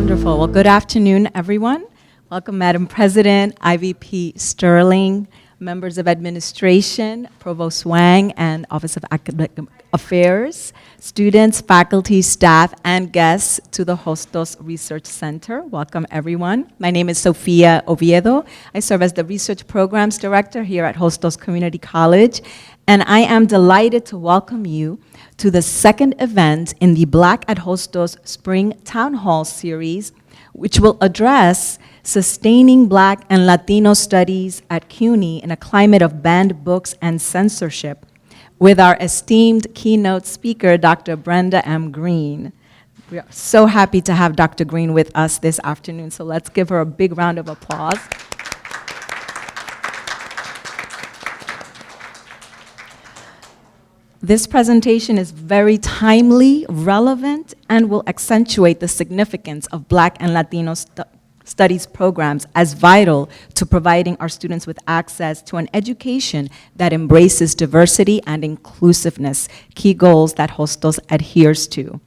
Wonderful. Well, good afternoon, everyone. Welcome, Madam President, IVP Sterling, members of administration, Provost Wang, and Office of Academic Affairs, students, faculty, staff, and guests to the Hostos Research Center. Welcome, everyone. My name is Sofia Oviedo. I serve as the Research Programs Director here at Hostos Community College, and I am delighted to welcome you to the second event in the Black at Hostos Spring Town Hall series, which will address sustaining Black and Latino studies at CUNY in a climate of banned books and censorship, with our esteemed keynote speaker, Dr. Brenda M. Greene. We are so happy to have Dr. Greene with us this afternoon, so let's give her a big round of applause. This presentation is very timely, relevant, and will accentuate the significance of Black and Latino studies programs as vital to providing our students with access to an education that embraces diversity and inclusiveness, key goals that Hostos adheres to.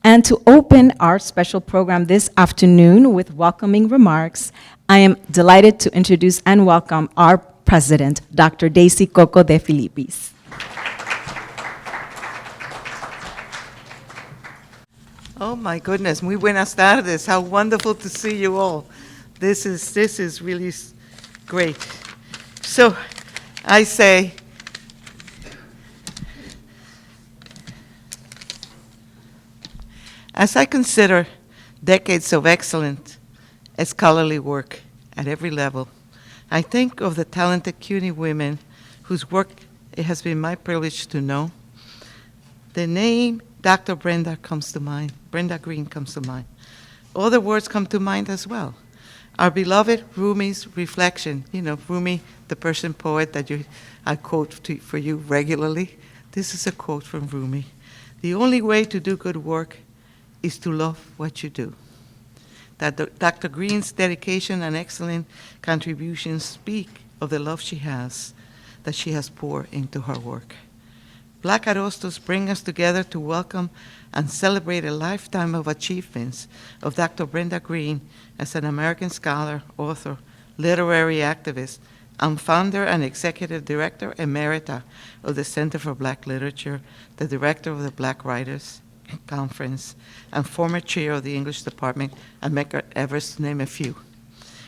And to open our special program this afternoon with welcoming remarks, I am delighted to introduce and welcome our president, Dr. Daisy Coco de Filippis. Oh my goodness, muy buenas tardes. How wonderful to see you all. This is really great. So I say, as I consider decades of excellent scholarly work at every level, I think of the talented CUNY women whose work it has been my privilege to know. The name Dr. Brenda comes to mind. Brenda Greene comes to mind. Other words come to mind as well. Our beloved Rumi's reflection. You know, Rumi, the Persian poet that I quote for you regularly. This is a quote from Rumi. The only way to do good work is to love what you do. That Dr. Greene's dedication and excellent contributions speak of the love that she has poured into her work. Black at Hostos bring us together to welcome and celebrate a lifetime of achievements of Dr. Brenda Greene as an American scholar, author, literary activist, and founder and executive director emerita of the Center for Black Literature, the director of the Black Writers Conference, and former chair of the English department at Medgar Evers, to name a few.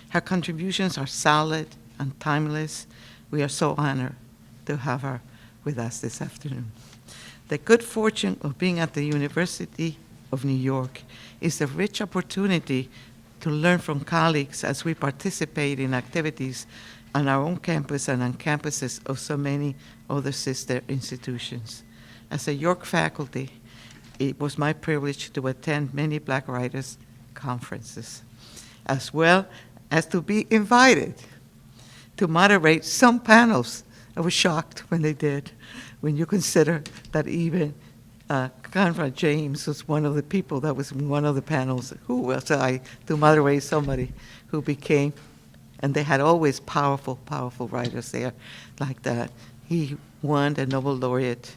Her contributions are solid and timeless. We are so honored to have her with us this afternoon. The good fortune of being at the University of New York is a rich opportunity to learn from colleagues as we participate in activities on our own campus and on campuses of so many other sister institutions. As a York faculty, it was my privilege to attend many Black Writers conferences, as well as to be invited to moderate some panels. I was shocked when they did, when you consider that even Conrad James was one of the people that was in one of the panels. Who was I to moderate somebody who became, and they had always powerful, powerful writers there like that. He won a Nobel laureate,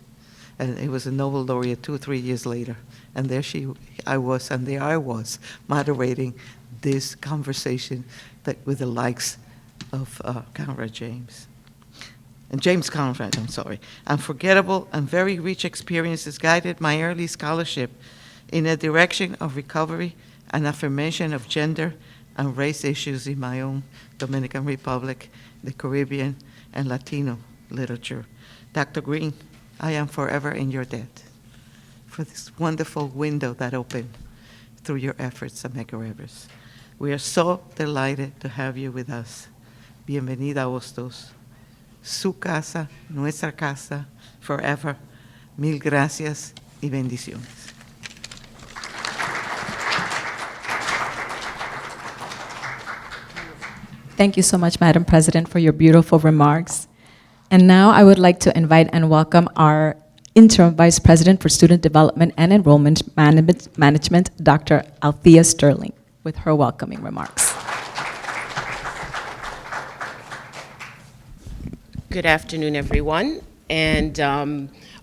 and he was a Nobel laureate 2 or 3 years later. And there I was moderating this conversation with the likes of Conrad James. And James Conrad, I'm sorry. Unforgettable and very rich experiences guided my early scholarship in a direction of recovery and affirmation of gender and race issues in my own Dominican Republic, the Caribbean, and Latino literature. Dr. Greene, I am forever in your debt for this wonderful window that opened through your efforts at Medgar Evers. We are so delighted to have you with us. Bienvenida, Hostos. Su casa, nuestra casa, forever. Mil gracias y bendiciones. Thank you so much, Madam President, for your beautiful remarks. And now I would like to invite and welcome our Interim Vice President for Student Development and Enrollment Management, Dr. Althea Sterling, with her welcoming remarks. Good afternoon, everyone. And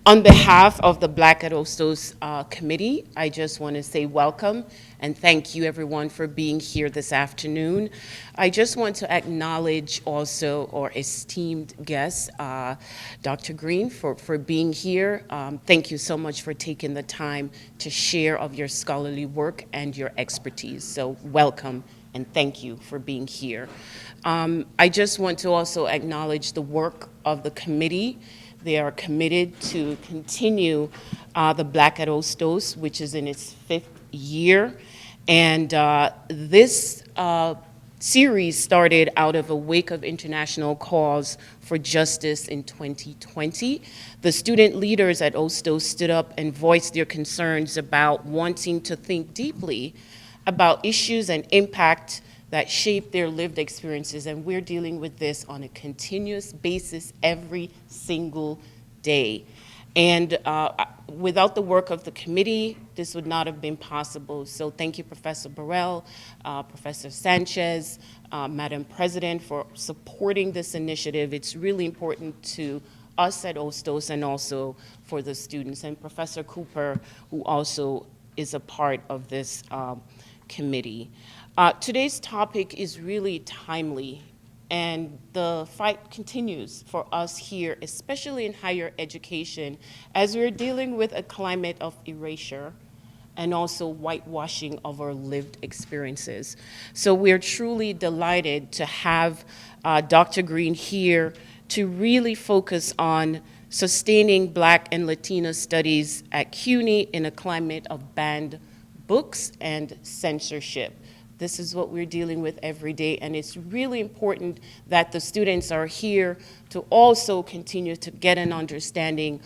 on behalf of the Black at Hostos committee, I just want to say welcome and thank you everyone for being here this afternoon. I just want to acknowledge also our esteemed guest, Dr. Greene, for being here. Thank you so much for taking the time to share of your scholarly work and your expertise. So welcome and thank you for being here. I just want to also acknowledge the work of the committee. They are committed to continue the Black at Hostos, which is in its 5th year. And this series started out of a wake of international calls for justice in 2020. The student leaders at Hostos stood up and voiced their concerns about wanting to think deeply about issues and impact that shape their lived experiences, and we're dealing with this on a continuous basis every single day. And without the work of the committee, this would not have been possible. So thank you, Professor Burrell, Professor Sanchez, Madam President, for supporting this initiative. It's really important to us at Hostos and also for the students, and Professor Cooper, who also is a part of this committee. Today's topic is really timely, and the fight continues for us here, especially in higher education, as we're dealing with a climate of erasure and also whitewashing of our lived experiences. So we're truly delighted to have Dr. Greene here to really focus on sustaining Black and Latino studies at CUNY in a climate of banned books and censorship. This is what we're dealing with every day, and it's really important that the students are here to also continue to get an understanding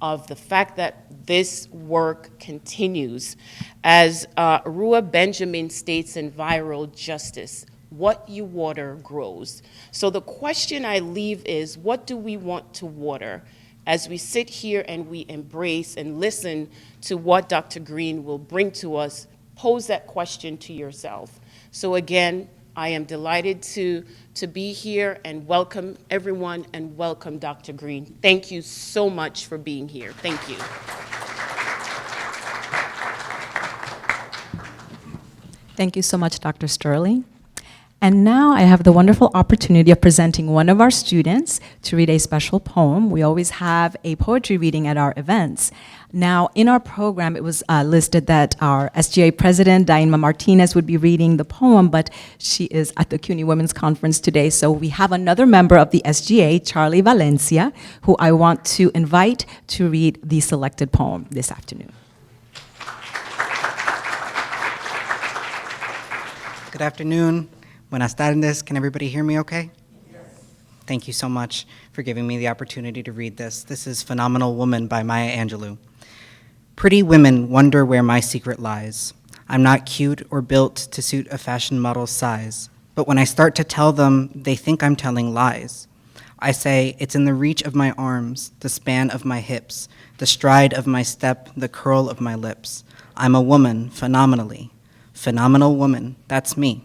of the fact that this work continues. As Rua Benjamin states in Viral Justice, what you water grows. So the question I leave is, what do we want to water? As we sit here and we embrace and listen to what Dr. Greene will bring to us, pose that question to yourself. So again, I am delighted to be here and welcome everyone and welcome Dr. Greene. Thank you so much for being here. Thank you. Thank you so much, Dr. Sterling. And now I have the wonderful opportunity of presenting one of our students to read a special poem. We always have a poetry reading at our events. Now, in our program, it was listed that our SGA president, Daima Martinez, would be reading the poem, but she is at the CUNY Women's Conference today. So we have another member of the SGA, Charlie Valencia, who I want to invite to read the selected poem this afternoon. Good afternoon. Buenas tardes. Can everybody hear me okay? Yes. Thank you so much for giving me the opportunity to read this. This is Phenomenal Woman by Maya Angelou. Pretty women wonder where my secret lies. I'm not cute or built to suit a fashion model's size, but when I start to tell them, they think I'm telling lies. I say, it's in the reach of my arms, the span of my hips, the stride of my step, the curl of my lips. I'm a woman, phenomenally. Phenomenal woman, that's me.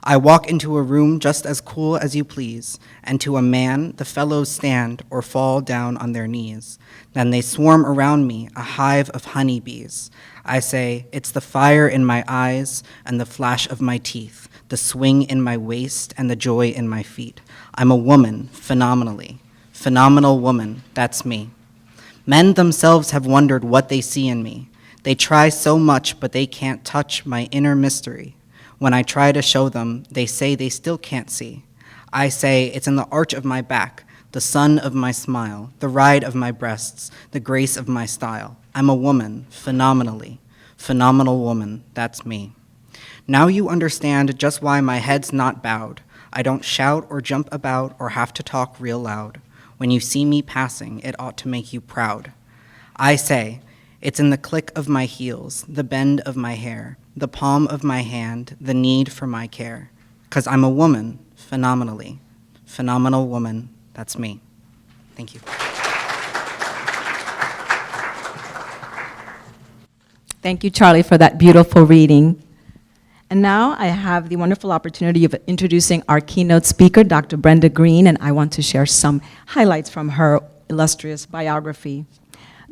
I walk into a room just as cool as you please, and to a man, the fellows stand or fall down on their knees. Then they swarm around me, a hive of honeybees. I say, it's the fire in my eyes and the flash of my teeth, the swing in my waist and the joy in my feet. I'm a woman, phenomenally. Phenomenal woman, that's me. Men themselves have wondered what they see in me. They try so much, but they can't touch my inner mystery. When I try to show them, they say they still can't see. I say, it's in the arch of my back, the sun of my smile, the ride of my breasts, the grace of my style. I'm a woman, phenomenally. Phenomenal woman, that's me. Now you understand just why my head's not bowed. I don't shout or jump about or have to talk real loud. When you see me passing, it ought to make you proud. I say, it's in the click of my heels, the bend of my hair, the palm of my hand, the need for my care. 'Cause I'm a woman, phenomenally. Phenomenal woman, that's me. Thank you. Thank you, Charlie, for that beautiful reading. And now I have the wonderful opportunity of introducing our keynote speaker, Dr. Brenda Greene, and I want to share some highlights from her illustrious biography.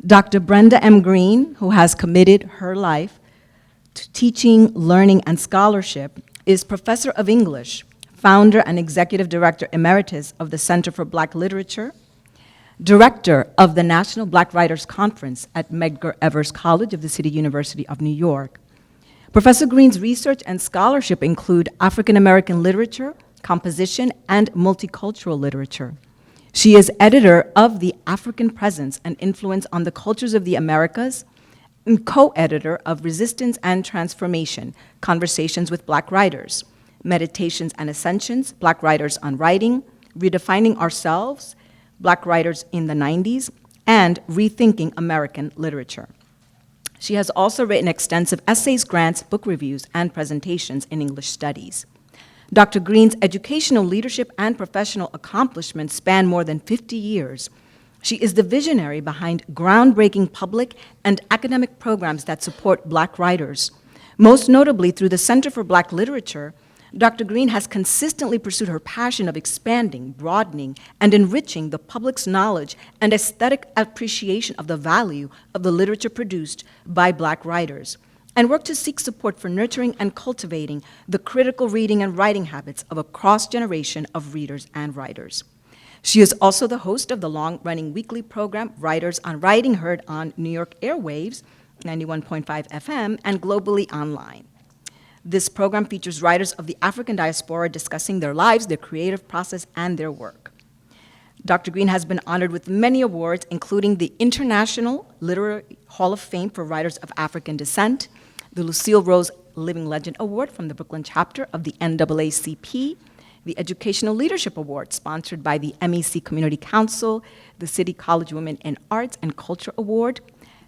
Dr. Brenda M. Greene, who has committed her life to teaching, learning, and scholarship, is Professor of English, founder and Executive Director Emeritus of the Center for Black Literature, Director of the National Black Writers Conference at Medgar Evers College of the City University of New York. Professor Greene's research and scholarship include African American literature, composition, and multicultural literature. She is editor of The African Presence and Influence on the Cultures of the Americas, and co-editor of Resistance and Transformation, Conversations with Black Writers, Meditations and Ascensions, Black Writers on Writing, Redefining Ourselves, Black Writers in the 90s, and Rethinking American Literature. She has also written extensive essays, grants, book reviews, and presentations in English studies. Dr. Greene's educational leadership and professional accomplishments span more than 50 years. She is the visionary behind groundbreaking public and academic programs that support Black writers. Most notably, through the Center for Black Literature, Dr. Greene has consistently pursued her passion of expanding, broadening, and enriching the public's knowledge and aesthetic appreciation of the value of the literature produced by Black writers, and worked to seek support for nurturing and cultivating the critical reading and writing habits of a cross-generation of readers and writers. She is also the host of the long-running weekly program, Writers on Writing, heard on New York airwaves, 91.5 FM, and globally online. This program features writers of the African diaspora discussing their lives, their creative process, and their work. Dr. Greene has been honored with many awards, including the International Literary Hall of Fame for Writers of African Descent, the Lucille Rose Living Legend Award from the Brooklyn chapter of the NAACP, the Educational Leadership Award, sponsored by the MEC Community Council, the City College Women in Arts and Culture Award,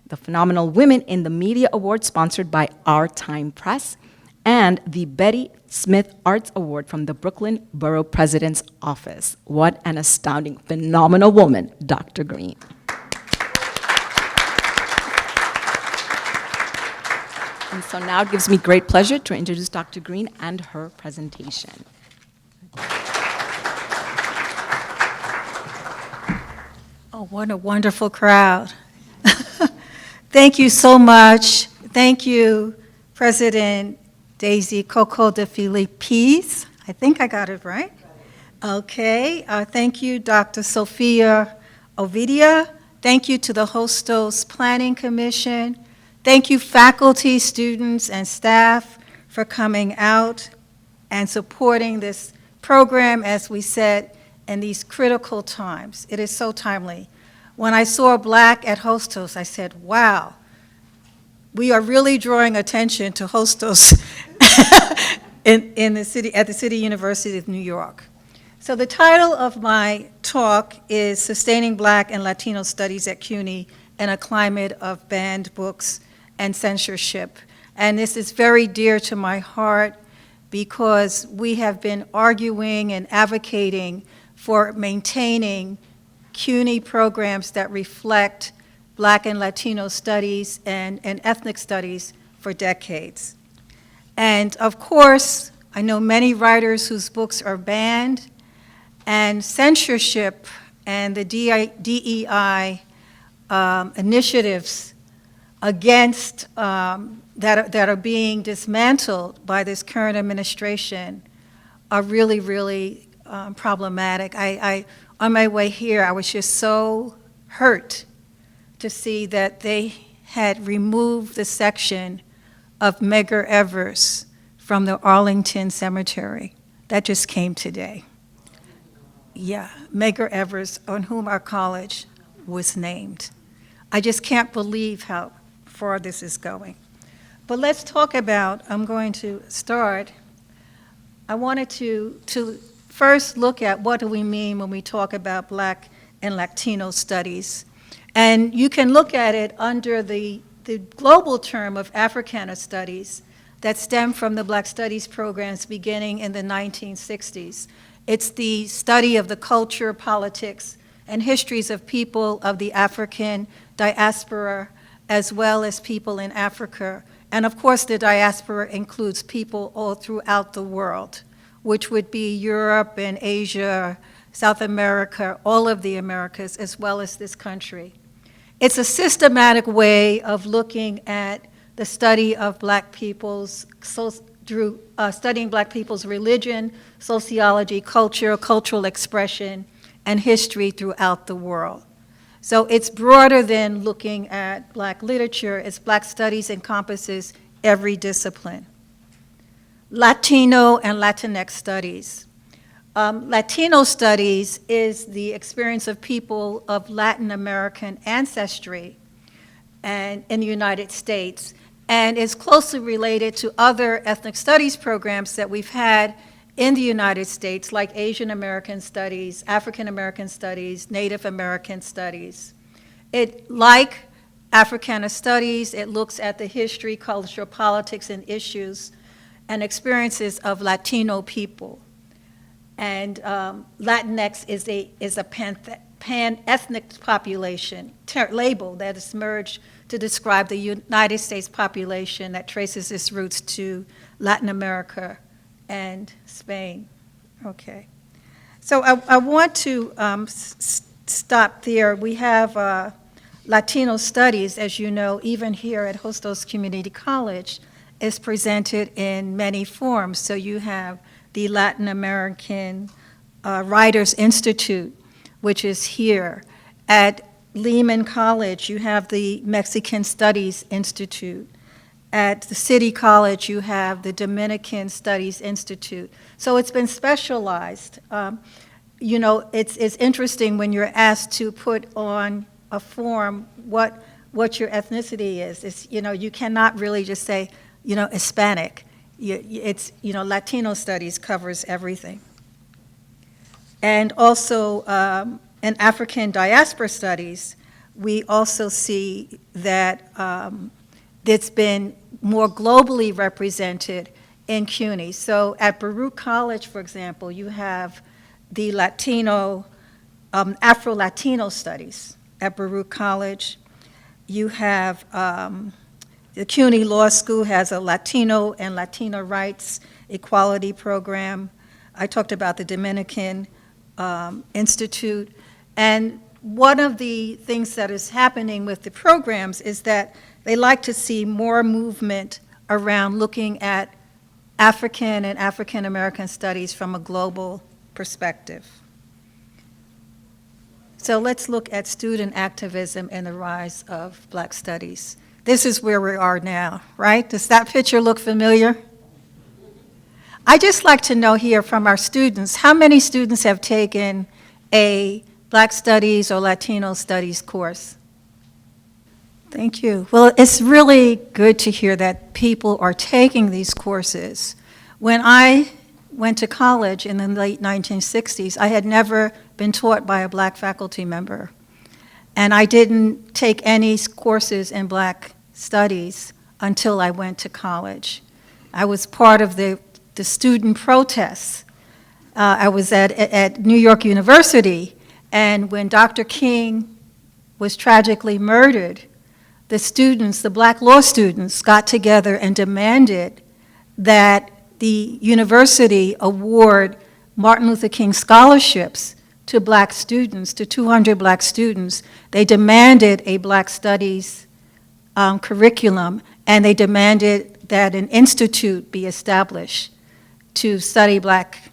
the Phenomenal Women in the Media Award, sponsored by Our Time Press, and the Betty Smith Arts Award from the Brooklyn Borough President's Office. What an astounding, phenomenal woman, Dr. Greene. And so now it gives me great pleasure to introduce Dr. Greene and her presentation. Oh, what a wonderful crowd. Thank you so much. Thank you, President Daisy Coco de Filippis. I think I got it right. Okay. Thank you, Dr. Sophia Ovidia. Thank you to the Hostos Planning Commission. Thank you, faculty, students, and staff for coming out and supporting this program, as we said, in these critical times. It is so timely. When I saw Black at Hostos, I said, wow, we are really drawing attention to Hostos in the city, at the City University of New York. So the title of my talk is Sustaining Black and Latino Studies at CUNY in a Climate of Banned Books and Censorship. And this is very dear to my heart because we have been arguing and advocating for maintaining CUNY programs that reflect Black and Latino studies and ethnic studies for decades. And of course, I know many writers whose books are banned, and censorship and the DEI initiatives against that are being dismantled by this current administration are really, really problematic. On my way here, I was just so hurt to see that they had removed the section of Medgar Evers from the Arlington Cemetery. That just came today. Yeah, Medgar Evers, on whom our college was named. I just can't believe how far this is going. But let's talk about, I'm going to start, I wanted to first look at what do we mean when we talk about Black and Latino studies. And you can look at it under the global term of Africana studies that stem from the Black Studies programs beginning in the 1960s. It's the study of the culture, politics, and histories of people of the African diaspora, as well as people in Africa. And of course, the diaspora includes people all throughout the world, which would be Europe and Asia, South America, all of the Americas, as well as this country. It's a systematic way of looking at the study of Black people's, studying Black people's religion, sociology, culture, cultural expression, and history throughout the world. So it's broader than looking at Black literature. It's Black studies encompasses every discipline. Latino and Latinx studies. Latino studies is the experience of people of Latin American ancestry and in the United States, and is closely related to other ethnic studies programs that we've had in the United States, like Asian American studies, African American studies, Native American studies. Like Africana studies, it looks at the history, culture, politics, and issues and experiences of Latino people. And Latinx is a pan-ethnic population label that is merged to describe the United States population that traces its roots to Latin America and Spain. Okay. So I want to stop there. We have Latino studies, as you know, even here at Hostos Community College, is presented in many forms. So you have the Latin American Writers Institute, which is here. At Lehman College, you have the Mexican Studies Institute. At the City College, you have the Dominican Studies Institute. So it's been specialized. You know, it's interesting when you're asked to put on a form what your ethnicity is. It's, you know, you cannot really just say, you know, Hispanic. It's, you know, Latino studies covers everything. And also in African diaspora studies, we also see that it's been more globally represented in CUNY. So at Baruch College, for example, you have the Latino, Afro-Latino studies at Baruch College. You have the CUNY Law School has a Latino and Latino rights equality program. I talked about the Dominican Institute. And one of the things that is happening with the programs is that they like to see more movement around looking at African and African American studies from a global perspective. So let's look at student activism and the rise of Black studies. This is where we are now, right? Does that picture look familiar? I'd just like to know here from our students, how many students have taken a Black Studies or Latino Studies course? Thank you. Well, it's really good to hear that people are taking these courses. When I went to college in the late 1960s, I had never been taught by a Black faculty member. And I didn't take any courses in Black studies until I went to college. I was part of the student protests. I was at New York University, and when Dr. King was tragically murdered, the students, the Black law students, got together and demanded that the university award Martin Luther King scholarships to Black students, to 200 Black students. They demanded a Black studies curriculum, and they demanded that an institute be established to study Black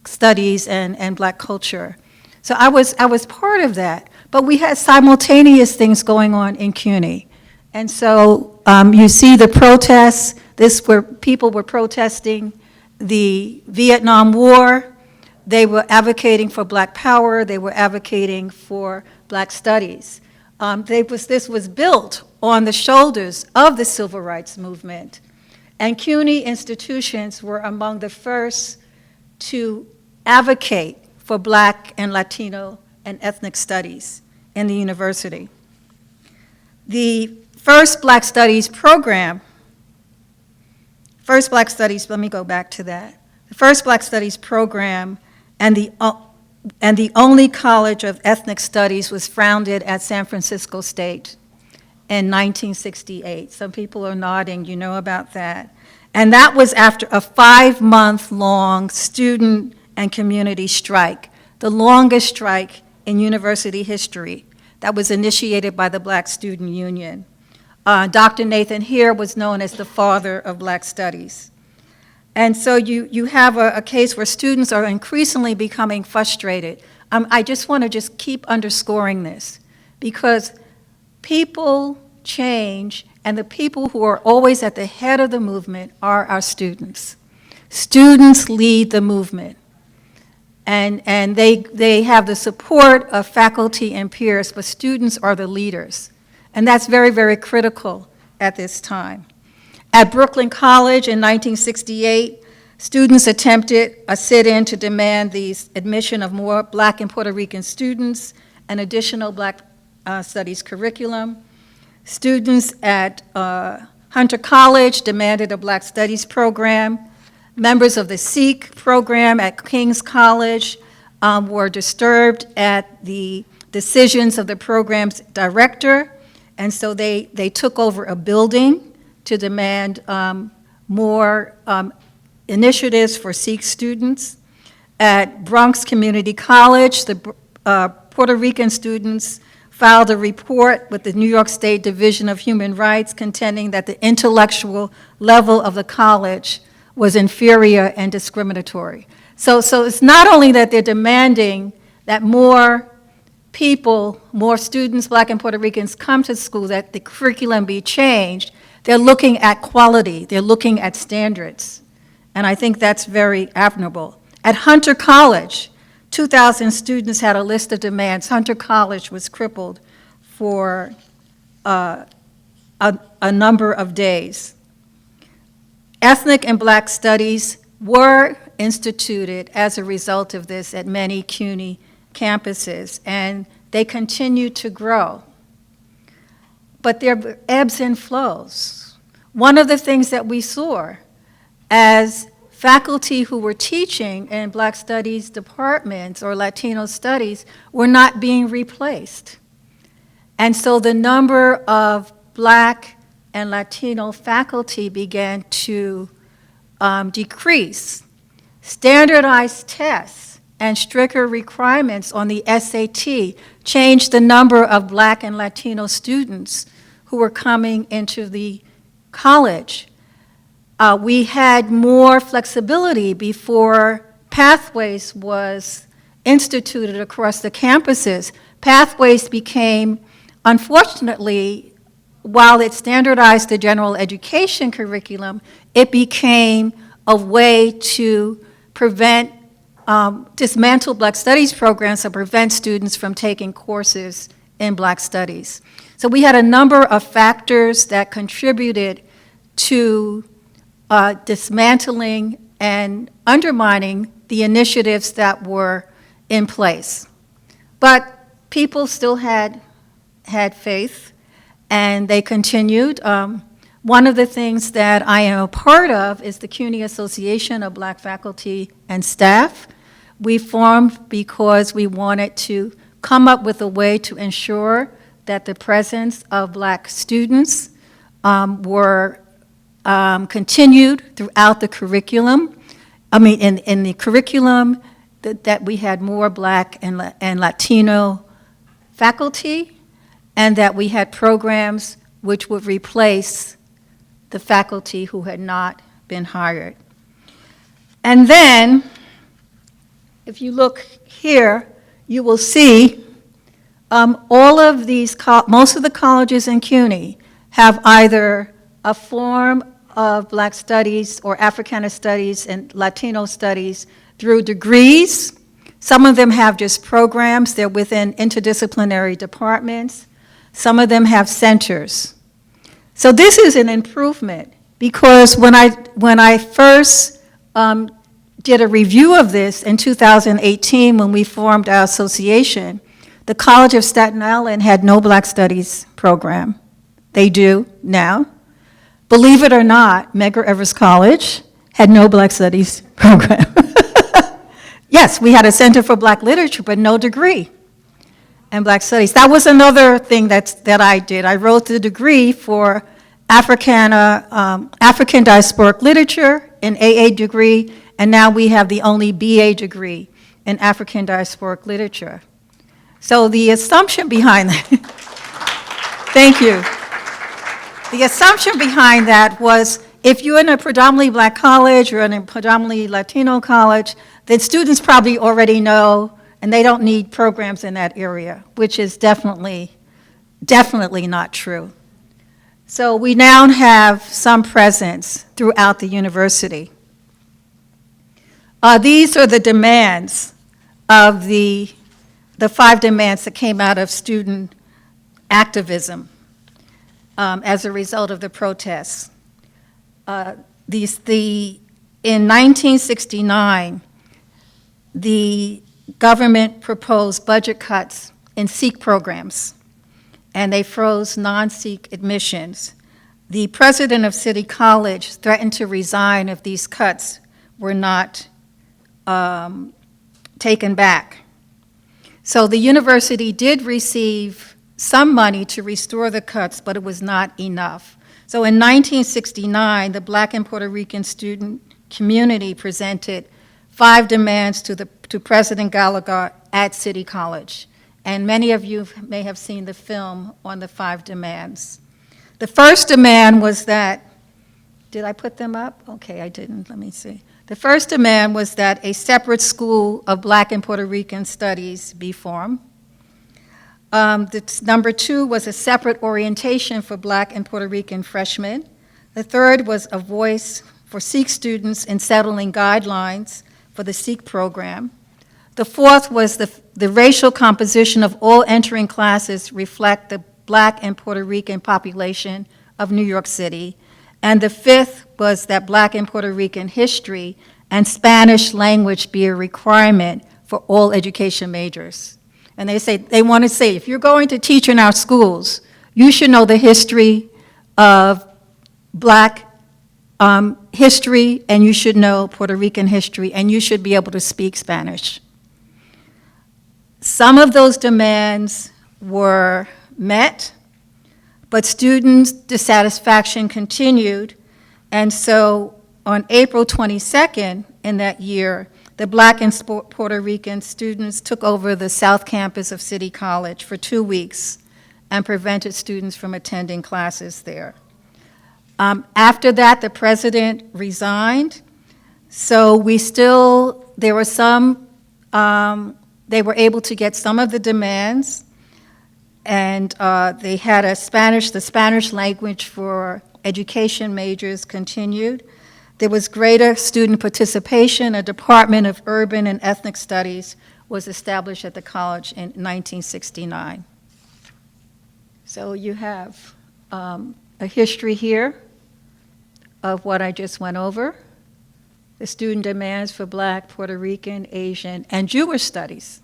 studies and Black culture. So I was part of that, but we had simultaneous things going on in CUNY. And so you see the protests, where people were protesting the Vietnam War. They were advocating for Black power. They were advocating for Black studies. This was built on the shoulders of the Civil Rights Movement. And CUNY institutions were among the first to advocate for Black and Latino and ethnic studies in the university. The first Black Studies program, let me go back to that. The first Black Studies program and the only college of ethnic studies was founded at San Francisco State in 1968. Some people are nodding, you know about that. And that was after a 5-month-long student and community strike the longest strike in university history that was initiated by the Black Student Union. Dr. Nathan Heer was known as the father of Black studies. And so you have a case where students are increasingly becoming frustrated. I just want to just keep underscoring this, because people change, and the people who are always at the head of the movement are our students. Students lead the movement, and they have the support of faculty and peers, but students are the leaders. And that's very, very critical at this time. At Brooklyn College in 1968, students attempted a sit-in to demand the admission of more Black and Puerto Rican students, an additional Black studies curriculum. Students at Hunter College demanded a Black Studies program. Members of the Sikh program at King's College were disturbed at the decisions of the program's director, and so they took over a building to demand more initiatives for Sikh students. At Bronx Community College, the Puerto Rican students filed a report with the New York State Division of Human Rights contending that the intellectual level of the college was inferior and discriminatory. So it's not only that they're demanding that more people, more students, Black and Puerto Ricans, come to school, that the curriculum be changed. They're looking at quality, they're looking at standards, and I think that's very admirable. At Hunter College, 2,000 students had a list of demands. Hunter College was crippled for a number of days. Ethnic and Black studies were instituted as a result of this at many CUNY campuses, and they continue to grow. But there are ebbs and flows. One of the things that we saw as faculty who were teaching in Black studies departments or Latino studies were not being replaced. And so the number of Black and Latino faculty began to decrease. Standardized tests and stricter requirements on the SAT changed the number of Black and Latino students who were coming into the college. We had more flexibility before Pathways was instituted across the campuses. Pathways became, unfortunately, while it standardized the general education curriculum, it became a way to prevent, dismantle Black studies programs and prevent students from taking courses in Black studies. So we had a number of factors that contributed to dismantling and undermining the initiatives that were in place. But people still had faith, and they continued. One of the things that I am a part of is the CUNY Association of Black Faculty and Staff. We formed because we wanted to come up with a way to ensure that the presence of Black students were continued throughout the curriculum. I mean, in the curriculum, that we had more Black and Latino faculty, and that we had programs which would replace the faculty who had not been hired. And then, if you look here, you will see all of these, most of the colleges in CUNY have either a form of Black studies or Africana studies and Latino studies through degrees. Some of them have just programs. They're within interdisciplinary departments. Some of them have centers. So this is an improvement, because when I first did a review of this in 2018 when we formed our association, the College of Staten Island had no Black studies program. They do now. Believe it or not, Medgar Evers College had no Black studies program. Yes, we had a Center for Black Literature, but no degree in Black studies. That was another thing that I did. I wrote the degree for African diasporic literature, an AA degree, and now we have the only BA degree in African diasporic literature. So the assumption behind that, thank you. The assumption behind that was if you're in a predominantly black college or in a predominantly Latino college, then students probably already know and they don't need programs in that area, which is definitely not true. So we now have some presence throughout the university. These are the demands of the 5 demands that came out of student activism as a result of the protests. In 1969, the government proposed budget cuts in Sikh programs, and they froze non-Sikh admissions. The president of City College threatened to resign if these cuts were not taken back. So the university did receive some money to restore the cuts, but it was not enough. So in 1969, the Black and Puerto Rican student community presented 5 demands to President Gallagher at City College. And many of you may have seen the film on the 5 demands. The first demand was that, did I put them up? Okay, I didn't, let me see. The first demand was that a separate school of Black and Puerto Rican studies be formed. Number 2 was a separate orientation for Black and Puerto Rican freshmen. The third was a voice for Sikh students in settling guidelines for the Sikh program. The fourth was the racial composition of all entering classes reflect the Black and Puerto Rican population of New York City. And the fifth was that Black and Puerto Rican history and Spanish language be a requirement for all education majors. And they want to say, if you're going to teach in our schools, you should know the history of Black history, and you should know Puerto Rican history, and you should be able to speak Spanish. Some of those demands were met, but students' dissatisfaction continued, and so on April 22nd in that year, the Black and Puerto Rican students took over the South Campus of City College for 2 weeks and prevented students from attending classes there. After that, the president resigned, so they were able to get some of the demands, and they had the Spanish language for education majors continued. There was greater student participation. A Department of Urban and Ethnic Studies was established at the college in 1969. So you have a history here of what I just went over, the student demands for Black, Puerto Rican, Asian, and Jewish studies.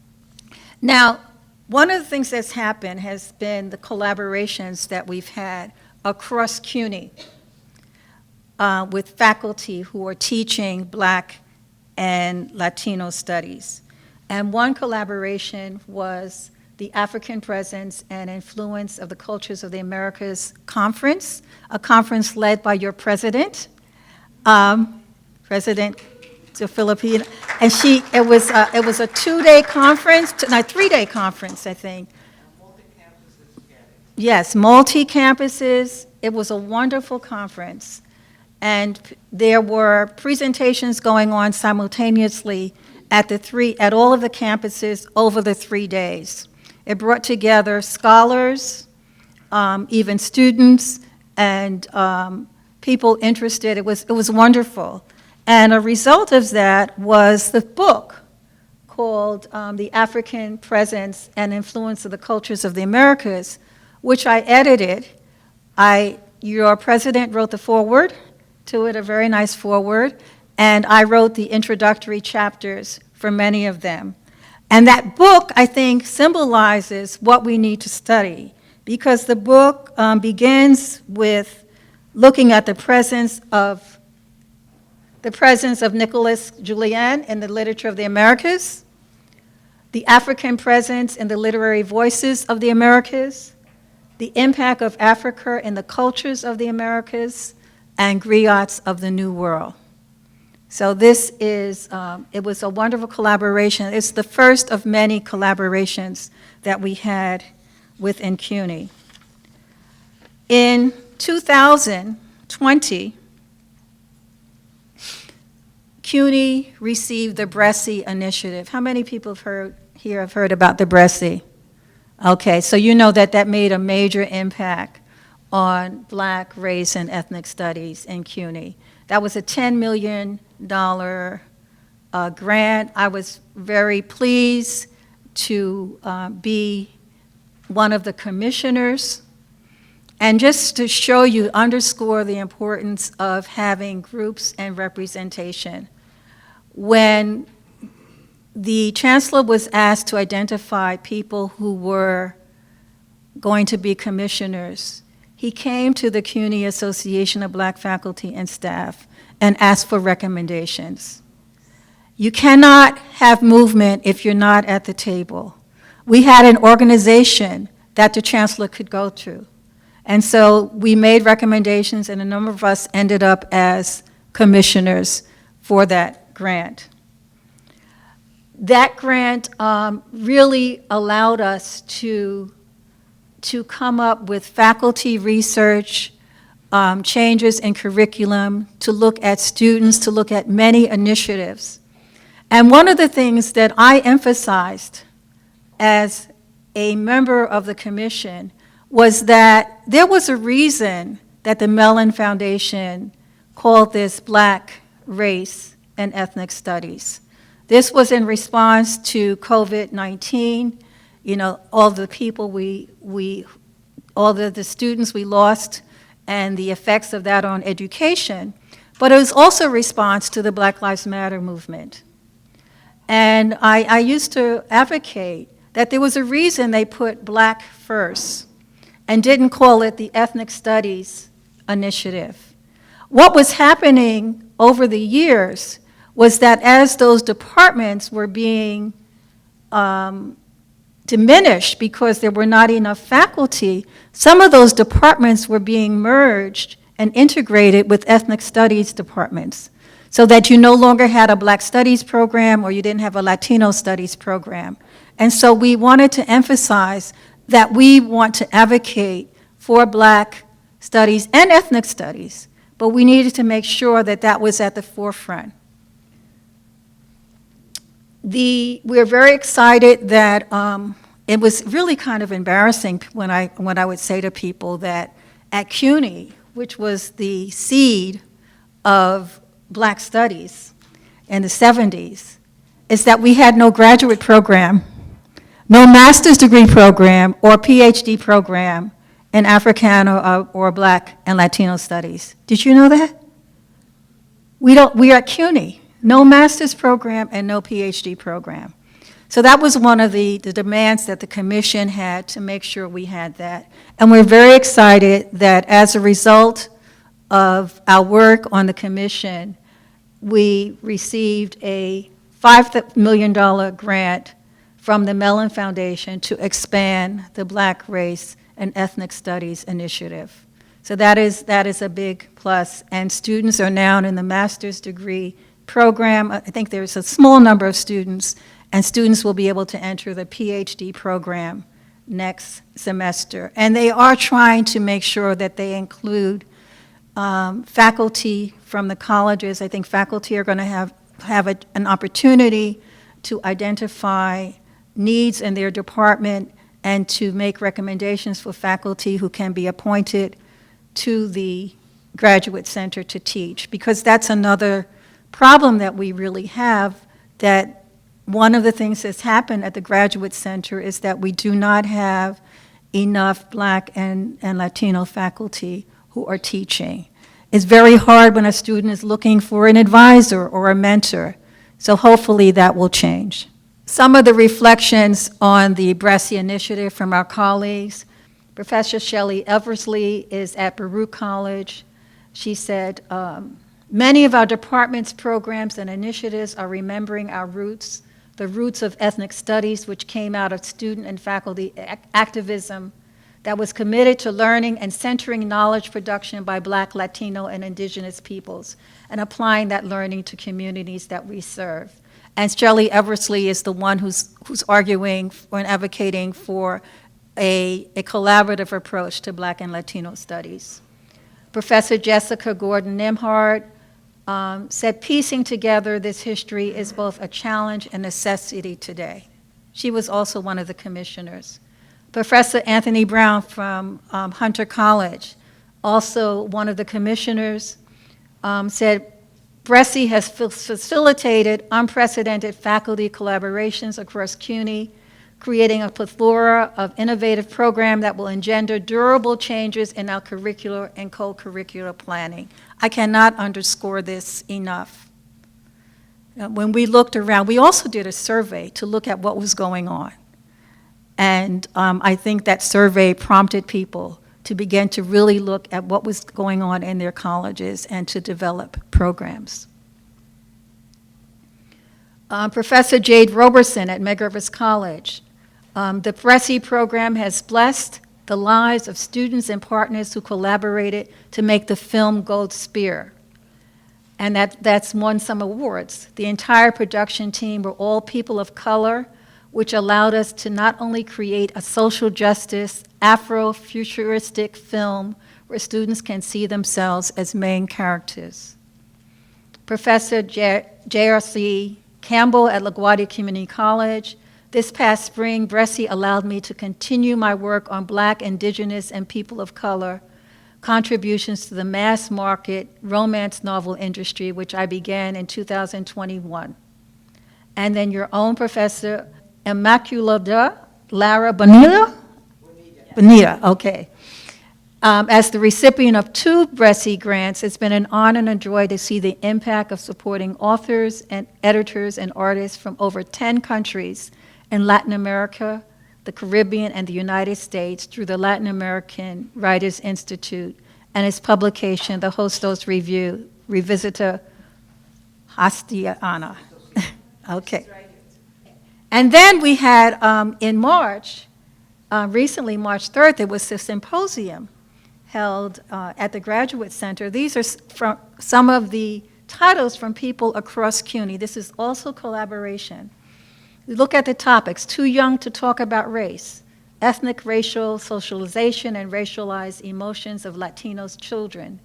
Now, one of the things that's happened has been the collaborations that we've had across CUNY with faculty who are teaching Black and Latino studies. And one collaboration was the African Presence and Influence of the Cultures of the Americas Conference, a conference led by your president, President the Filipino, and it was a 2-day conference, 3-day conference, I think. Yes, multi-campuses. It was a wonderful conference. And there were presentations going on simultaneously at all of the campuses over the 3 days. It brought together scholars, even students, and people interested. It was wonderful. And a result of that was the book called The African Presence and Influence of the Cultures of the Americas, which I edited. Your president wrote the foreword to it, a very nice foreword, and I wrote the introductory chapters for many of them. And that book, I think, symbolizes what we need to study, because the book begins with looking at the presence of Nicholas Julian in the literature of the Americas, the African presence in the literary voices of the Americas, the impact of Africa in the cultures of the Americas, and griots of the New World. So this is, it was a wonderful collaboration. It's the first of many collaborations that we had within CUNY. In 2020, CUNY received the BRESI initiative. How many people here have heard about the BRESI? Okay, so you know that that made a major impact on Black, race, and ethnic studies in CUNY. That was a $10 million grant. I was very pleased to be one of the commissioners. And just to show you, underscore the importance of having groups and representation. When the chancellor was asked to identify people who were going to be commissioners, he came to the CUNY Association of Black Faculty and Staff and asked for recommendations. You cannot have movement if you're not at the table. We had an organization that the chancellor could go to. And so we made recommendations, and a number of us ended up as commissioners for that grant. That grant really allowed us to come up with faculty research, changes in curriculum, to look at students, to look at many initiatives. And one of the things that I emphasized as a member of the commission was that there was a reason that the Mellon Foundation called this Black, Race, and Ethnic Studies. This was in response to COVID-19, you know, all the people all the students we lost and the effects of that on education, but it was also a response to the Black Lives Matter movement. And I used to advocate that there was a reason they put Black first and didn't call it the Ethnic Studies Initiative. What was happening over the years was that as those departments were being diminished because there were not enough faculty, some of those departments were being merged and integrated with ethnic studies departments, so that you no longer had a Black Studies program or you didn't have a Latino Studies program. And so we wanted to emphasize that we want to advocate for Black studies and ethnic studies, but we needed to make sure that that was at the forefront. We're very excited that it was really kind of embarrassing when I would say to people that at CUNY, which was the seed of Black studies in the 70s, is that we had no graduate program, no master's degree program or PhD program in Africana or Black and Latino studies. Did you know that? We are at CUNY, no master's program and no PhD program. So that was one of the demands that the commission had to make sure we had that. And we're very excited that as a result of our work on the commission, we received a $5 million grant from the Mellon Foundation to expand the Black Race and Ethnic Studies Initiative. So that is a big plus, and students are now in the master's degree program. I think there's a small number of students, and students will be able to enter the PhD program next semester. And they are trying to make sure that they include faculty from the colleges. I think faculty are going to have an opportunity to identify needs in their department and to make recommendations for faculty who can be appointed to the graduate center to teach, because that's another problem that we really have, that one of the things that's happened at the graduate center is that we do not have enough Black and Latino faculty who are teaching. It's very hard when a student is looking for an advisor or a mentor, so hopefully that will change. Some of the reflections on the BRESI initiative from our colleagues. Professor Shelley Eversley is at Baruch College. She said, many of our department's programs and initiatives are remembering our roots, the roots of ethnic studies, which came out of student and faculty activism that was committed to learning and centering knowledge production by Black, Latino, and Indigenous peoples, and applying that learning to communities that we serve. And Shelley Eversley is the one who's arguing for and advocating for a collaborative approach to Black and Latino studies. Professor Jessica Gordon-Nimhart said piecing together this history is both a challenge and necessity today. She was also one of the commissioners. Professor Anthony Brown from Hunter College, also one of the commissioners, said BRESI has facilitated unprecedented faculty collaborations across CUNY, creating a plethora of innovative programs that will engender durable changes in our curricular and co-curricular planning. I cannot underscore this enough. When we looked around, we also did a survey to look at what was going on. And I think that survey prompted people to begin to really look at what was going on in their colleges and to develop programs. Professor Jade Roberson at Medgar College. The BRESI program has blessed the lives of students and partners who collaborated to make the film Gold Spear. And that's won some awards. The entire production team were all people of color, which allowed us to not only create a social justice, Afro-futuristic film where students can see themselves as main characters. Professor J.R.C. Campbell at LaGuardia Community College. This past spring, BRESI allowed me to continue my work on Black, Indigenous, and people of color contributions to the mass market romance novel industry, which I began in 2021. And then your own Professor Immaculada Lara Bonita? Bonita, okay. As the recipient of 2 BRESI grants, it's been an honor and a joy to see the impact of supporting authors and editors and artists from over 10 countries in Latin America, the Caribbean, and the United States through the Latin American Writers Institute and its publication, the Hostos Review, Revisita Hastiana. Okay. And then we had, in March, recently, March 3rd, there was a symposium held at the Graduate Center. These are from some of the titles from people across CUNY. This is also collaboration. Look at the topics: Too Young to Talk About Race, Ethnic Racial Socialization and Racialized Emotions of Latinos Children,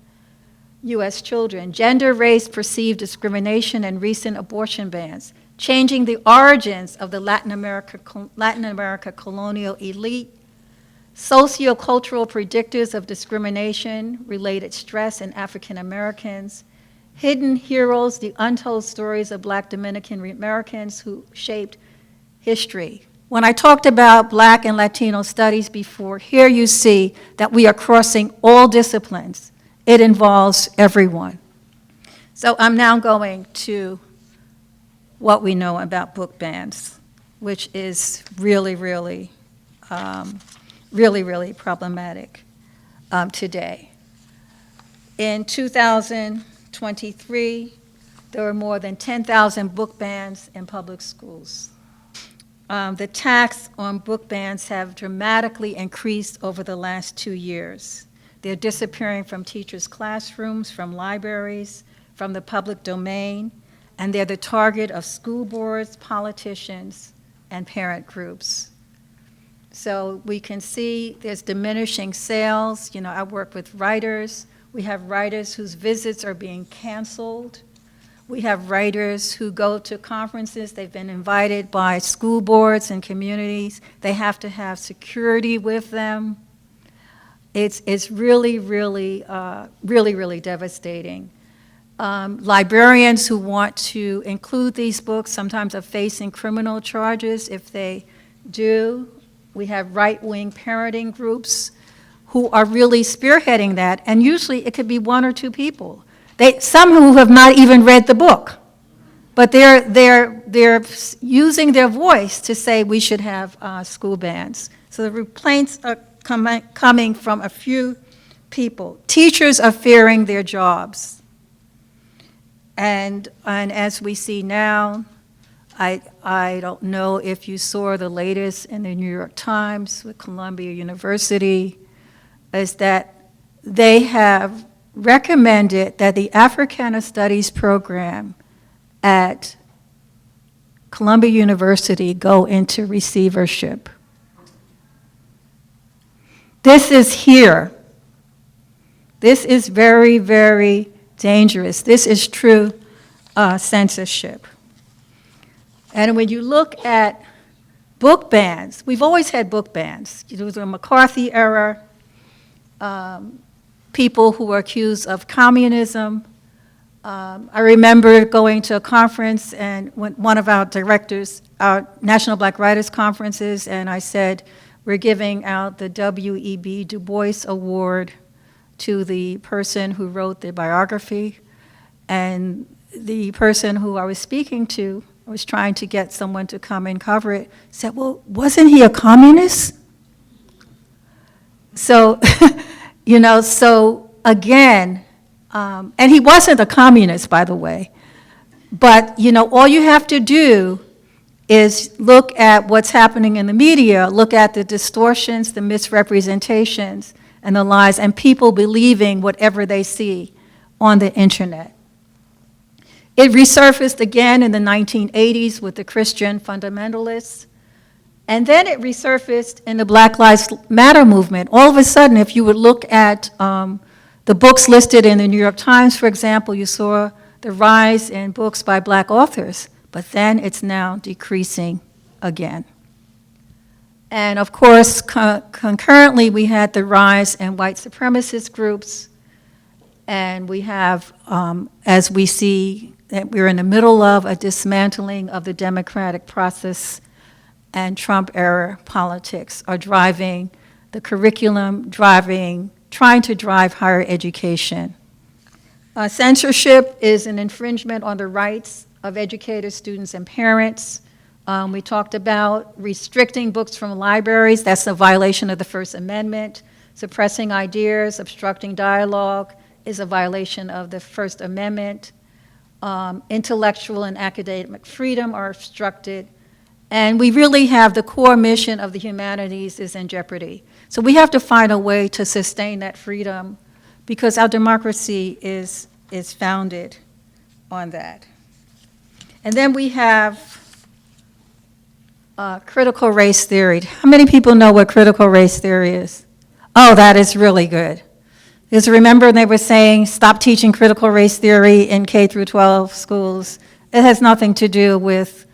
U.S. Children, Gender, Race, Perceived Discrimination and Recent Abortion Bans, Changing the Origins of the Latin America Colonial Elite, Sociocultural Predictors of Discrimination, Related Stress in African Americans, Hidden Heroes, the Untold Stories of Black Dominican Americans who shaped history. When I talked about Black and Latino studies before, here you see that we are crossing all disciplines. It involves everyone. So I'm now going to what we know about book bans, which is really, really, really problematic today. In 2023, there were more than 10,000 book bans in public schools. The tax on book bans have dramatically increased over the last 2 years. They're disappearing from teachers' classrooms, from libraries, from the public domain, and they're the target of school boards, politicians, and parent groups. So we can see there's diminishing sales. You know, I work with writers. We have writers whose visits are being canceled. We have writers who go to conferences. They've been invited by school boards and communities. They have to have security with them. It's really devastating. Librarians who want to include these books sometimes are facing criminal charges if they do. We have right-wing parenting groups who are really spearheading that, and usually it could be 1 or 2 people. Some who have not even read the book, but they're using their voice to say we should have school bans. So the complaints are coming from a few people. Teachers are fearing their jobs. And as we see now, I don't know if you saw the latest in the New York Times with Columbia University, is that they have recommended that the Africana Studies program at Columbia University go into receivership. This is here. This is very, very dangerous. This is true censorship. And when you look at book bans, we've always had book bans. It was the McCarthy era, people who were accused of communism. I remember going to a conference and one of our directors, our National Black Writers Conferences, and I said, we're giving out the W.E.B. Du Bois Award to the person who wrote the biography. And the person who I was speaking to, I was trying to get someone to come and cover it, said, well, wasn't he a communist? So, so again, and he wasn't a communist, by the way, but, all you have to do is look at what's happening in the media, look at the distortions, the misrepresentations, and the lies, and people believing whatever they see on the internet. It resurfaced again in the 1980s with the Christian fundamentalists, and then it resurfaced in the Black Lives Matter movement. All of a sudden, if you would look at the books listed in the New York Times, for example, you saw the rise in books by Black authors, but then it's now decreasing again. And of course, concurrently, we had the rise in white supremacist groups, and we have, as we see, that we're in the middle of a dismantling of the democratic process, and Trump-era politics are driving the curriculum, trying to drive higher education. Censorship is an infringement on the rights of educators, students, and parents. We talked about restricting books from libraries. That's a violation of the First Amendment. Suppressing ideas, obstructing dialogue is a violation of the First Amendment. Intellectual and academic freedom are obstructed. And we really have the core mission of the humanities is in jeopardy. So we have to find a way to sustain that freedom because our democracy is founded on that. And then we have critical race theory. How many people know what critical race theory is? Oh, that is really good. Because remember they were saying stop teaching critical race theory in K through 12 schools. It has nothing to do with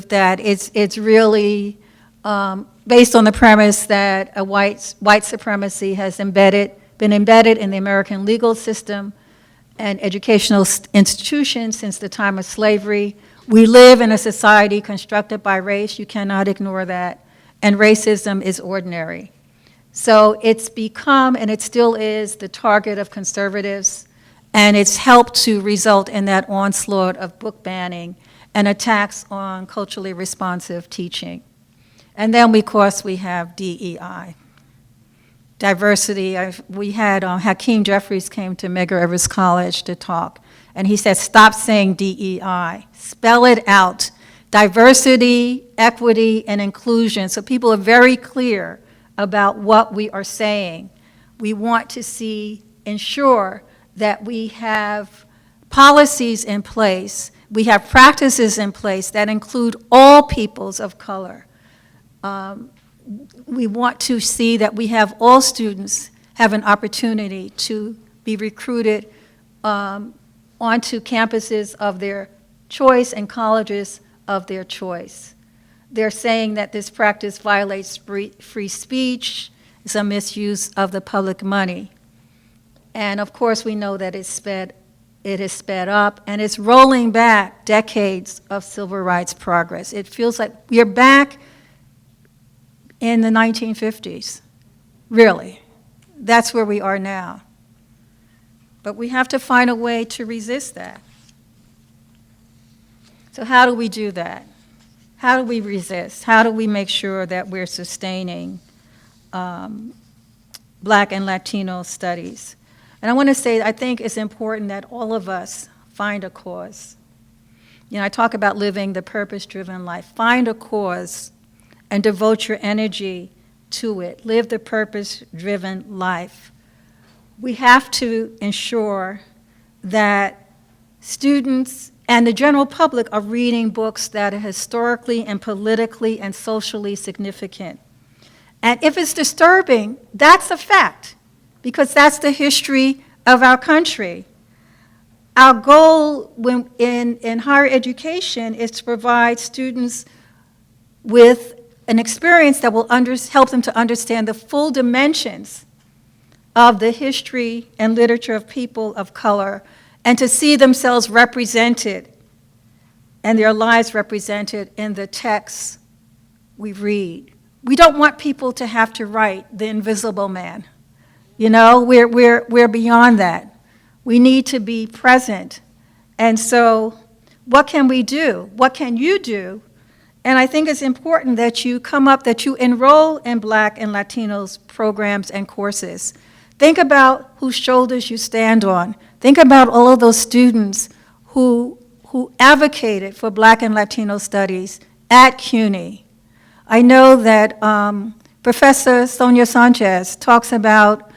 that. It's really based on the premise that a white supremacy has been embedded in the American legal system and educational institutions since the time of slavery. We live in a society constructed by race. You cannot ignore that. And racism is ordinary. So it's become, and it still is, the target of conservatives, and it's helped to result in that onslaught of book banning and attacks on culturally responsive teaching. And then, of course, we have DEI. Diversity. We had Hakeem Jeffries came to Medgar Evers College to talk, and he said, stop saying DEI. Spell it out. Diversity, equity, and inclusion. So people are very clear about what we are saying. We want to ensure that we have policies in place, we have practices in place that include all peoples of color. We want to see that we have all students have an opportunity to be recruited onto campuses of their choice and colleges of their choice. They're saying that this practice violates free speech, it's a misuse of the public money. And of course, we know that it has sped up, and it's rolling back decades of civil rights progress. It feels like we're back in the 1950s, really. That's where we are now. But we have to find a way to resist that. So how do we do that? How do we resist? How do we make sure that we're sustaining Black and Latino studies? And I want to say, I think it's important that all of us find a cause. I talk about living the purpose-driven life. Find a cause and devote your energy to it. Live the purpose-driven life. We have to ensure that students and the general public are reading books that are historically and politically and socially significant. And if it's disturbing, that's a fact, because that's the history of our country. Our goal in higher education is to provide students with an experience that will help them to understand the full dimensions of the history and literature of people of color, and to see themselves represented and their lives represented in the texts we read. We don't want people to have to write the invisible man. We're beyond that. We need to be present. And so what can we do? What can you do? And I think it's important that you enroll in Black and Latinos programs and courses. Think about whose shoulders you stand on. Think about all of those students who advocated for Black and Latino studies at CUNY. I know that Professor Sonia Sanchez talks about,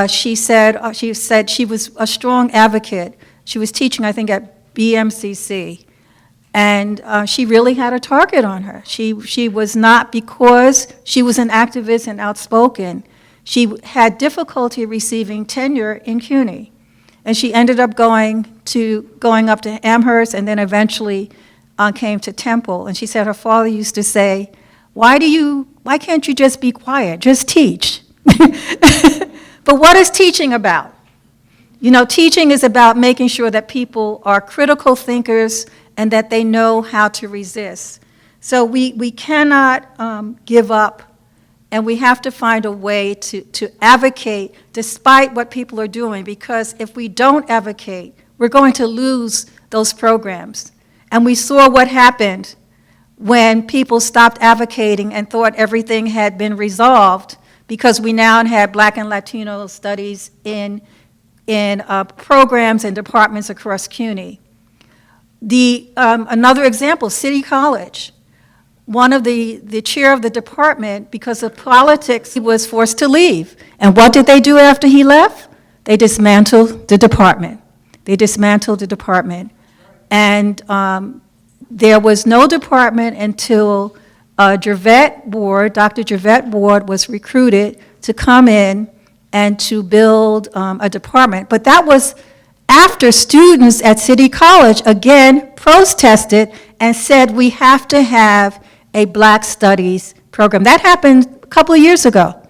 she said she was a strong advocate. She was teaching, I think, at BMCC. And she really had a target on her. She was not, because she was an activist and outspoken, she had difficulty receiving tenure in CUNY. And she ended up going up to Amherst, and then eventually came to Temple. And she said her father used to say, why can't you just be quiet, just teach? But what is teaching about? Teaching is about making sure that people are critical thinkers and that they know how to resist. So we cannot give up, and we have to find a way to advocate despite what people are doing, because if we don't advocate, we're going to lose those programs. And we saw what happened when people stopped advocating and thought everything had been resolved, because we now had Black and Latino studies in programs and departments across CUNY. Another example, City College. One of the chair of the department, because of politics, he was forced to leave. And what did they do after he left? They dismantled the department. And there was no department until Dr. Gervette Ward was recruited to come in and to build a department. But that was after students at City College, again, protested and said we have to have a Black Studies program. That happened a couple of years ago.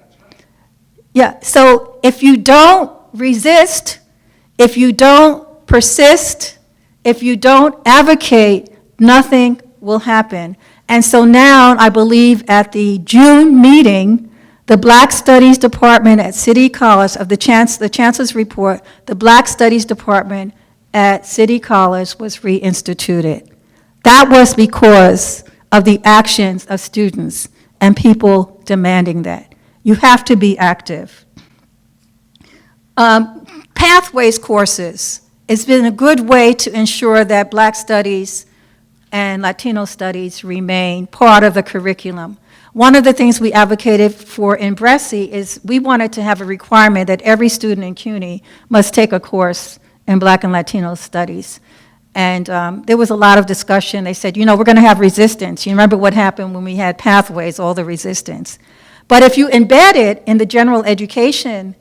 Yeah, so if you don't resist, if you don't persist, if you don't advocate, nothing will happen. And so now, I believe at the June meeting, the Black Studies Department at City College, of the Chancellor's report, the Black Studies Department at City College was reinstituted. That was because of the actions of students and people demanding that. You have to be active. Pathways courses has been a good way to ensure that Black studies and Latino studies remain part of the curriculum. One of the things we advocated for in Bresci is we wanted to have a requirement that every student in CUNY must take a course in Black and Latino studies. And there was a lot of discussion. They said, we're going to have resistance. You remember what happened when we had pathways, all the resistance. But if you embed it in the general education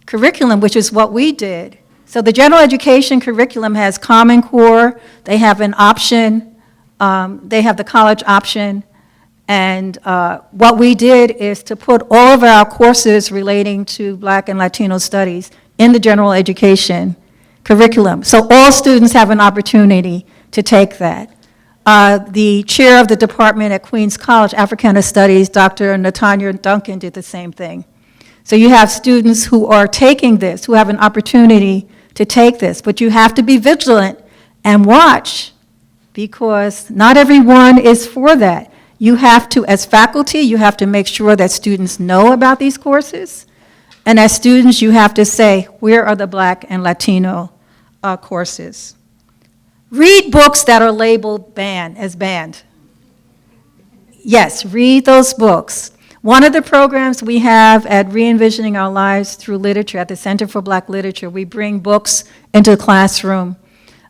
curriculum, which is what we did, so the general education curriculum has Common Core, they have an option, they have the college option, and what we did is to put all of our courses relating to Black and Latino studies in the general education curriculum. So all students have an opportunity to take that. The chair of the department at Queens College, Africana Studies, Dr. Natanya Duncan, did the same thing. So you have students who are taking this, who have an opportunity to take this, but you have to be vigilant and watch, because not everyone is for that. You have to, as faculty, you have to make sure that students know about these courses, and as students, you have to say, where are the Black and Latino courses? Read books that are labeled as banned. Yes, read those books. One of the programs we have at Re-envisioning Our Lives Through Literature at the Center for Black Literature, we bring books into the classroom.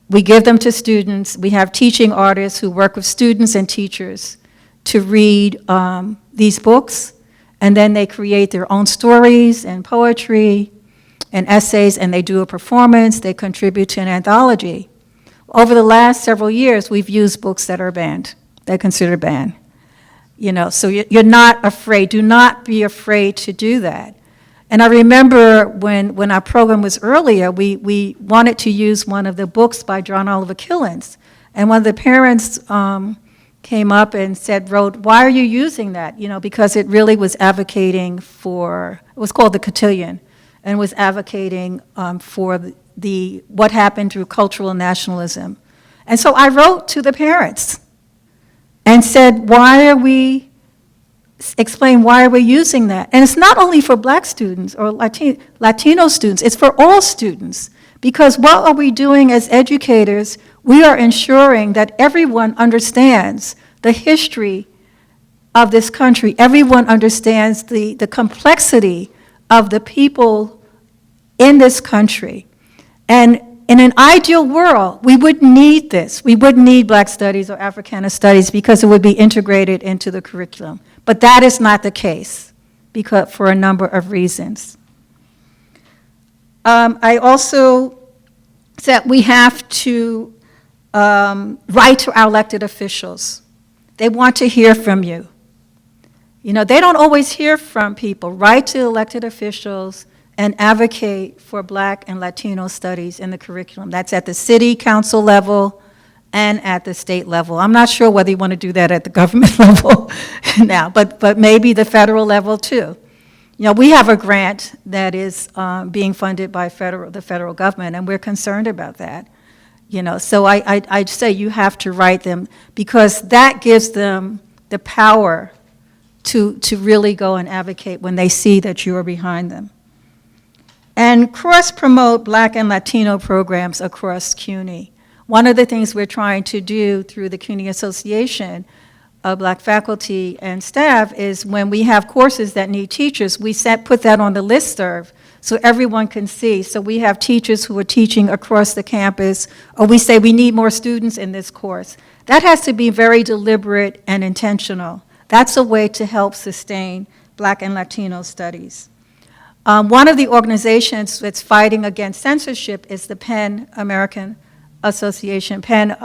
We give them to students. We have teaching artists who work with students and teachers to read these books, and then they create their own stories and poetry and essays, and they do a performance. They contribute to an anthology. Over the last several years, we've used books that are banned, that are considered banned. So you're not afraid. Do not be afraid to do that. And I remember when our program was earlier, we wanted to use one of the books by John Oliver Killens. And one of the parents came up and wrote, why are you using that? Because it really was advocating for, it was called The Cotillion, and was advocating for what happened through cultural nationalism. And so I wrote to the parents and said, explain why are we using that? And it's not only for Black students or Latino students, it's for all students. Because what are we doing as educators? We are ensuring that everyone understands the history of this country. Everyone understands the complexity of the people in this country. And in an ideal world, we wouldn't need this. We wouldn't need Black studies or Africana studies because it would be integrated into the curriculum. But that is not the case for a number of reasons. I also said we have to write to our elected officials. They want to hear from you. They don't always hear from people. Write to elected officials and advocate for Black and Latino studies in the curriculum. That's at the city council level and at the state level. I'm not sure whether you want to do that at the government level now, but maybe the federal level too. We have a grant that is being funded by the federal government, and we're concerned about that. So I'd say you have to write them because that gives them the power to really go and advocate when they see that you are behind them. And cross-promote Black and Latino programs across CUNY. One of the things we're trying to do through the CUNY Association of Black faculty and staff is when we have courses that need teachers, we put that on the listserv so everyone can see. So we have teachers who are teaching across the campus, or we say we need more students in this course. That has to be very deliberate and intentional. That's a way to help sustain Black and Latino studies. One of the organizations that's fighting against censorship is the PEN American Association, PEN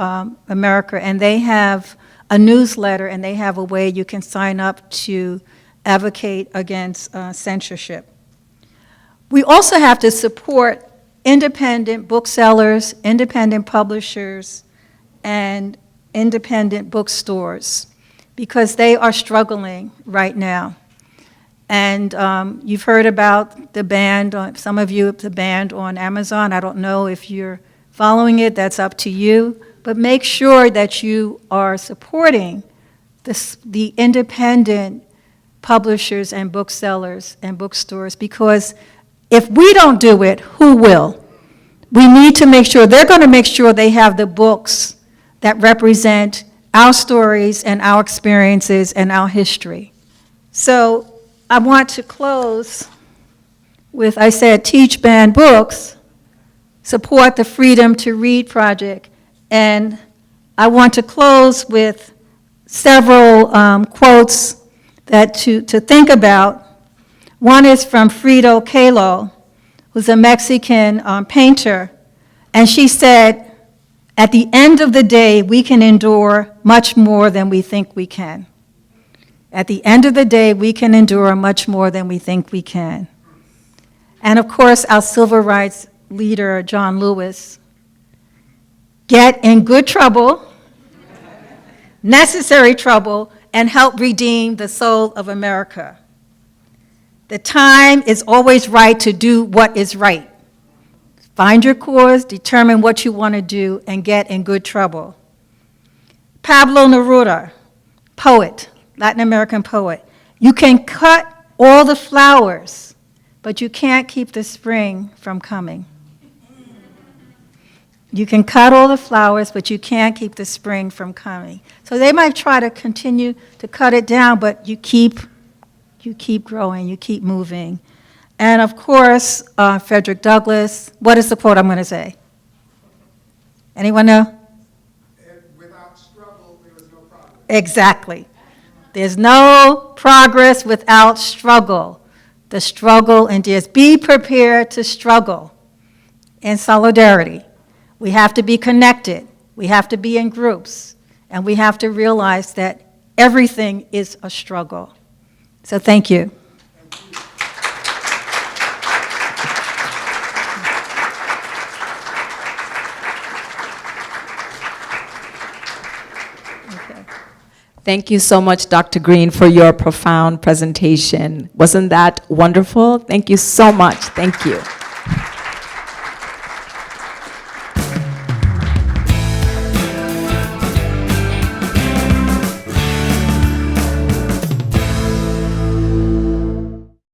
America, and they have a newsletter and they have a way you can sign up to advocate against censorship. We also have to support independent booksellers, independent publishers, and independent bookstores because they are struggling right now. And you've heard about the ban, some of you, the ban on Amazon. I don't know if you're following it, that's up to you. But make sure that you are supporting the independent publishers and booksellers and bookstores because if we don't do it, who will? We need to make sure, they're going to make sure they have the books that represent our stories and our experiences and our history. So I want to close with, I said, teach banned books, support the Freedom to Read project, and I want to close with several quotes that to think about. One is from Frida Kahlo, who's a Mexican painter, and she said, at the end of the day, we can endure much more than we think we can. At the end of the day, we can endure much more than we think we can. And of course, our civil rights leader, John Lewis, get in good trouble, necessary trouble, and help redeem the soul of America. The time is always right to do what is right. Find your cause, determine what you want to do, and get in good trouble. Pablo Neruda, poet, Latin American poet. You can cut all the flowers, but you can't keep the spring from coming. You can cut all the flowers, but you can't keep the spring from coming. So they might try to continue to cut it down, but you keep growing, you keep moving. And of course, Frederick Douglass, what is the quote I'm going to say? Anyone know? Without struggle, there is no progress. Exactly. There's no progress without struggle. The struggle endures. Be prepared to struggle in solidarity. We have to be connected. We have to be in groups. And we have to realize that everything is a struggle. So thank you. Thank you so much, Dr. Greene, for your profound presentation. Wasn't that wonderful? Thank you so much. Thank you.